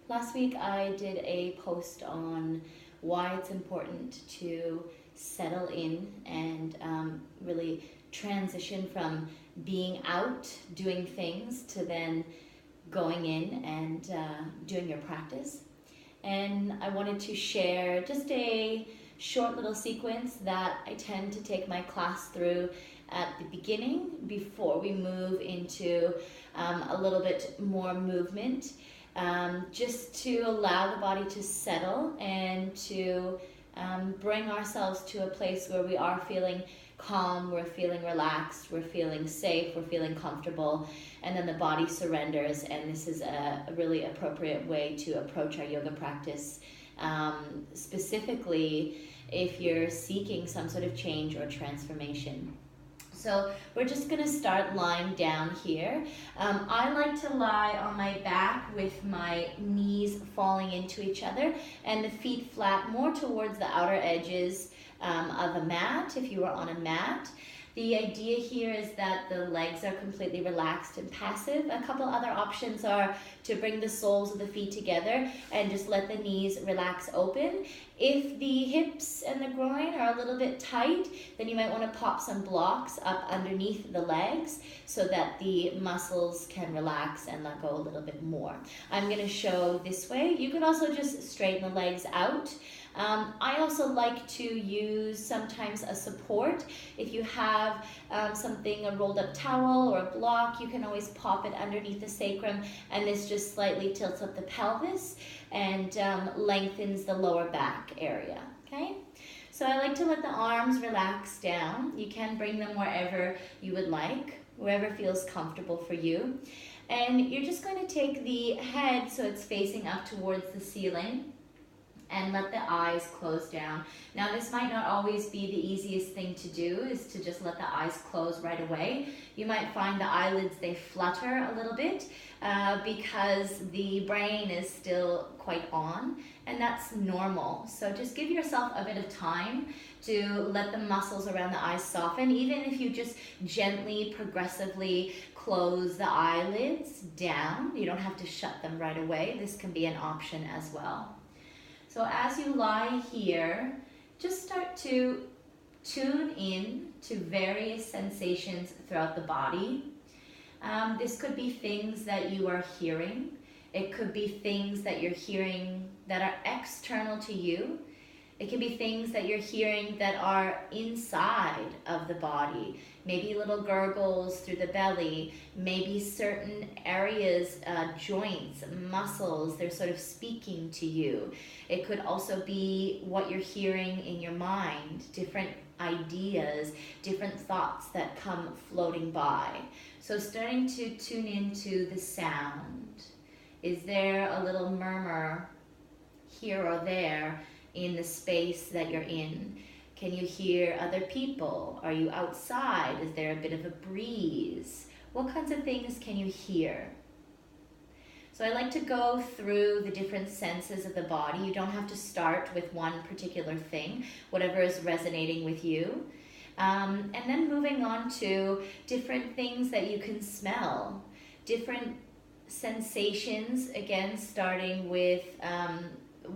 Last week I did a post on why it's important to settle in and really transition from being out doing things to then going in and doing your practice. And I wanted to share just a short little sequence that I tend to take my class through at the beginning before we move into a little bit more movement, just to allow the body to settle and to bring ourselves to a place where we are feeling calm, we're feeling relaxed, we're feeling safe, we're feeling comfortable, and then the body surrenders. And this is a really appropriate way to approach our yoga practice, specifically if you're seeking some sort of change or transformation. So we're just going to start lying down here. I like to lie on my back with my knees falling into each other and the feet flat more towards the outer edges of a mat, if you are on a mat. The idea here is that the legs are completely relaxed and passive. A couple other options are to bring the soles of the feet together and just let the knees relax open. If the hips and the groin are a little bit tight, then you might want to pop some blocks up underneath the legs so that the muscles can relax and let go a little bit more. I'm going to show this way. You could also just straighten the legs out. I also like to use sometimes a support. If you have something, a rolled up towel or a block, you can always pop it underneath the sacrum, and this just slightly tilts up the pelvis and lengthens the lower back area, okay? So I like to let the arms relax down. You can bring them wherever you would like, wherever feels comfortable for you. And you're just going to take the head so it's facing up towards the ceiling, and let the eyes close down. Now this might not always be the easiest thing to do, is to just let the eyes close right away. You might find the eyelids, they flutter a little bit because the brain is still quite on, and that's normal. So just give yourself a bit of time to let the muscles around the eyes soften. Even if you just gently, progressively close the eyelids down, you don't have to shut them right away. This can be an option as well. So as you lie here, just start to tune in to various sensations throughout the body. This could be things that you are hearing. It could be things that you're hearing that are external to you. It could be things that you're hearing that are inside of the body. Maybe little gurgles through the belly, maybe certain areas, joints, muscles, they're sort of speaking to you. It could also be what you're hearing in your mind, different ideas, different thoughts that come floating by. So starting to tune into the sound. Is there a little murmur here or there in the space that you're in? Can you hear other people? Are you outside? Is there a bit of a breeze? What kinds of things can you hear? So I like to go through the different senses of the body. You don't have to start with one particular thing, whatever is resonating with you. And then moving on to different things that you can smell, different sensations, again, starting with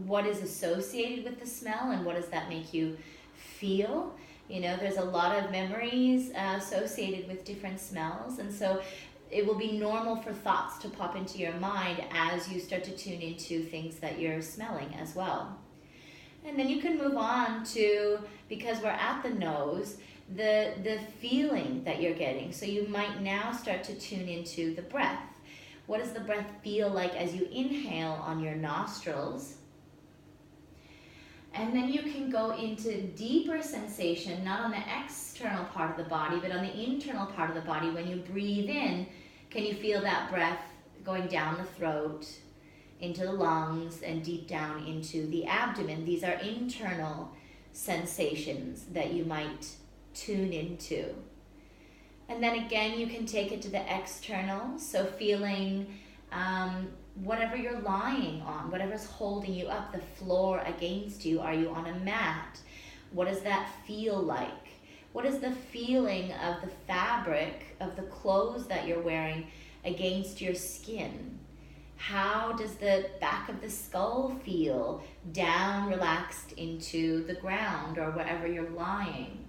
what is associated with the smell and what does that make you feel. You know, there's a lot of memories associated with different smells, and so it will be normal for thoughts to pop into your mind as you start to tune into things that you're smelling as well. And then you can move on to, because we're at the nose, the feeling that you're getting. So you might now start to tune into the breath. What does the breath feel like as you inhale on your nostrils? And then you can go into deeper sensation, not on the external part of the body, but on the internal part of the body. When you breathe in, can you feel that breath going down the throat, into the lungs, and deep down into the abdomen? These are internal sensations that you might tune into. And then again, you can take it to the external, so feeling whatever you're lying on, whatever's holding you up, the floor against you. Are you on a mat? What does that feel like? What is the feeling of the fabric of the clothes that you're wearing against your skin? How does the back of the skull feel? Down, relaxed into the ground or wherever you're lying.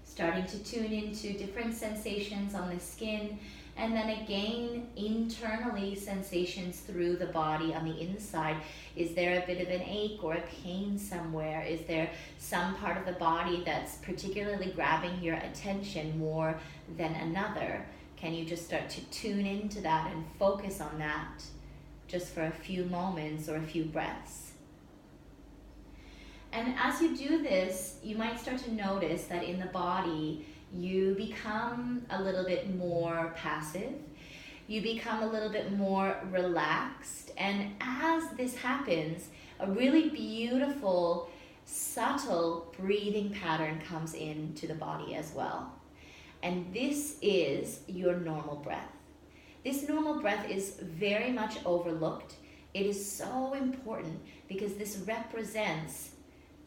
Starting to tune into different sensations on the skin, and then again internally sensations through the body on the inside. Is there a bit of an ache or a pain somewhere? Is there some part of the body that's particularly grabbing your attention more than another? Can you just start to tune into that and focus on that just for a few moments or a few breaths? And as you do this, you might start to notice that in the body, you become a little bit more passive. You become a little bit more relaxed. And as this happens, a really beautiful, subtle breathing pattern comes into the body as well. And this is your normal breath. This normal breath is very much overlooked. It is so important because this represents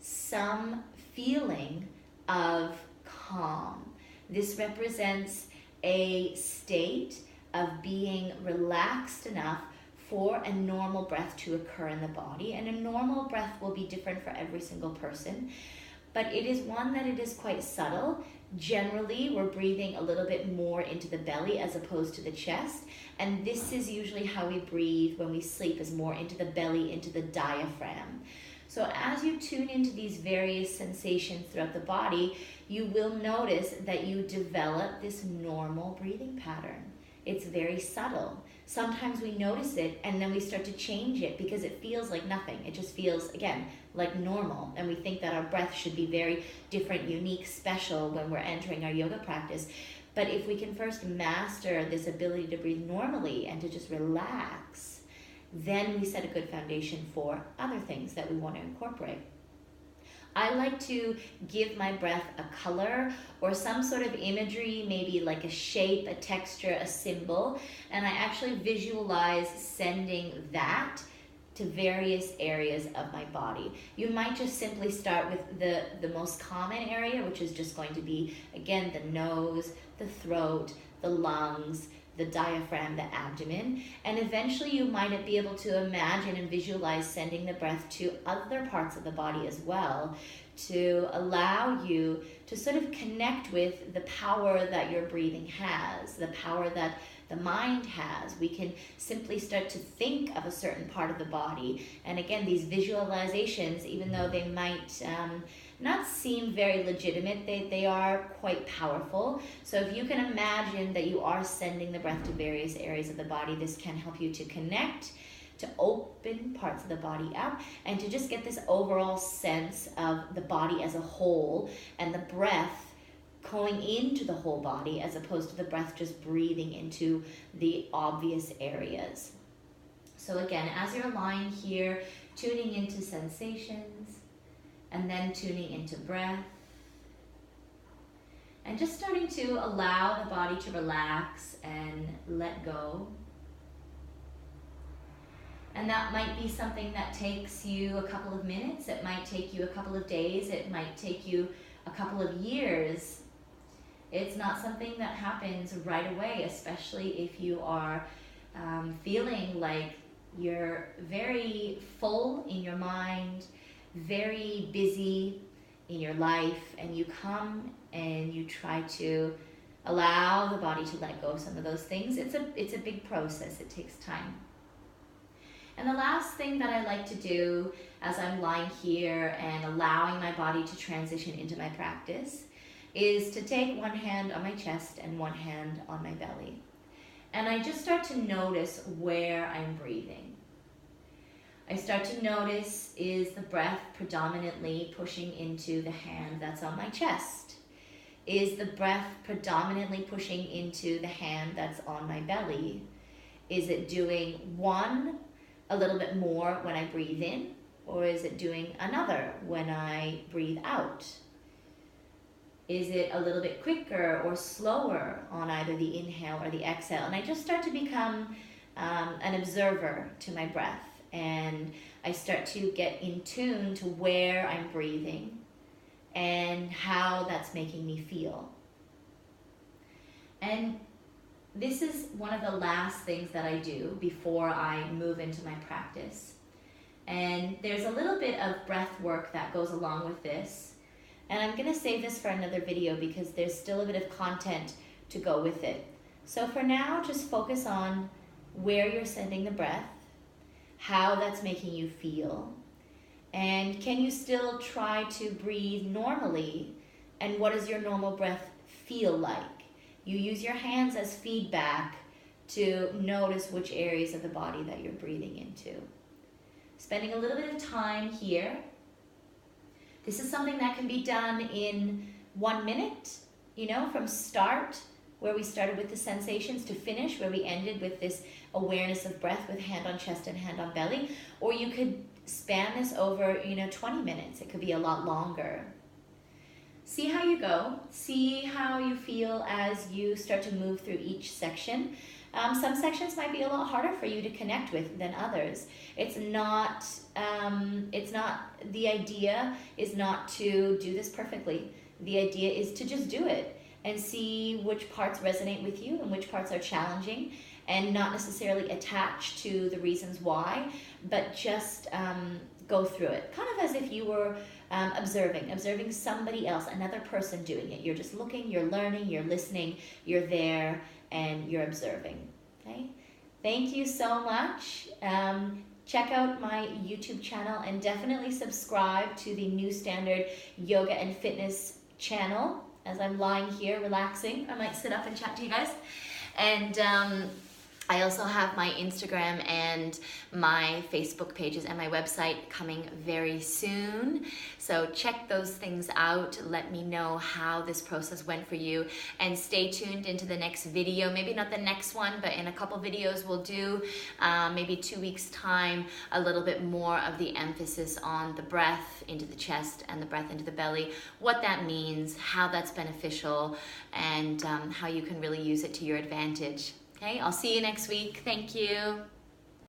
some feeling of calm. This represents a state of being relaxed enough for a normal breath to occur in the body. And a normal breath will be different for every single person, but it is one that it is quite subtle. Generally, we're breathing a little bit more into the belly as opposed to the chest. And this is usually how we breathe when we sleep, is more into the belly, into the diaphragm. So as you tune into these various sensations throughout the body, you will notice that you develop this normal breathing pattern. It's very subtle. Sometimes we notice it and then we start to change it because it feels like nothing. It just feels, again, like normal. And we think that our breath should be very different, unique, special when we're entering our yoga practice. But if we can first master this ability to breathe normally and to just relax, then we set a good foundation for other things that we want to incorporate. I like to give my breath a color or some sort of imagery, maybe like a shape, a texture, a symbol, and I actually visualize sending that to various areas of my body. You might just simply start with the most common area, which is just going to be, again, the nose, the throat, the lungs, the diaphragm, the abdomen, and eventually you might be able to imagine and visualize sending the breath to other parts of the body as well, to allow you to sort of connect with the power that your breathing has, the power that the mind has. We can simply start to think of a certain part of the body. And again, these visualizations, even though they might not seem very legitimate, they are quite powerful. So if you can imagine that you are sending the breath to various areas of the body, this can help you to connect, to open parts of the body up, and to just get this overall sense of the body as a whole and the breath going into the whole body as opposed to the breath just breathing into the obvious areas. So again, as you're lying here, tuning into sensations and then tuning into breath, and just starting to allow the body to relax and let go. And that might be something that takes you a couple of minutes, it might take you a couple of days, it might take you a couple of years. It's not something that happens right away, especially if you are feeling like you're very full in your mind, very busy in your life, and you come and you try to allow the body to let go of some of those things. It's a big process, it takes time. And the last thing that I like to do as I'm lying here and allowing my body to transition into my practice is to take one hand on my chest and one hand on my belly. And I just start to notice where I'm breathing. I start to notice, is the breath predominantly pushing into the hand that's on my chest? Is the breath predominantly pushing into the hand that's on my belly? Is it doing one a little bit more when I breathe in, or is it doing another when I breathe out? Is it a little bit quicker or slower on either the inhale or the exhale? And I just start to become an observer to my breath, and I start to get in tune to where I'm breathing and how that's making me feel. And this is one of the last things that I do before I move into my practice. And there's a little bit of breath work that goes along with this. And I'm gonna save this for another video because there's still a bit of content to go with it. So for now, just focus on where you're sending the breath, how that's making you feel, and can you still try to breathe normally, and what does your normal breath feel like? You use your hands as feedback to notice which areas of the body that you're breathing into. Spending a little bit of time here. This is something that can be done in 1 minute, from start, where we started with the sensations, to finish, where we ended with this awareness of breath with hand on chest and hand on belly. Or you could span this over, 20 minutes. It could be a lot longer. See how you go. See how you feel as you start to move through each section. Some sections might be a lot harder for you to connect with than others. The idea is not to do this perfectly. The idea is to just do it and see which parts resonate with you and which parts are challenging, and not necessarily attach to the reasons why, but just go through it. Kind of as if you were observing somebody else, another person doing it. You're just looking, you're learning, you're listening, you're there, and you're observing. Okay? Thank you so much. Check out my YouTube channel and definitely subscribe to the New Standard Yoga and Fitness channel. As I'm lying here relaxing, I might sit up and chat to you guys. And I also have my Instagram and my Facebook pages and my website coming very soon. So check those things out. Let me know how this process went for you, and stay tuned into the next video. Maybe not the next one, but in a couple videos we'll do, maybe 2 weeks time, a little bit more of the emphasis on the breath into the chest and the breath into the belly, what that means, how that's beneficial, and how you can really use it to your advantage. Okay, I'll see you next week. Thank you.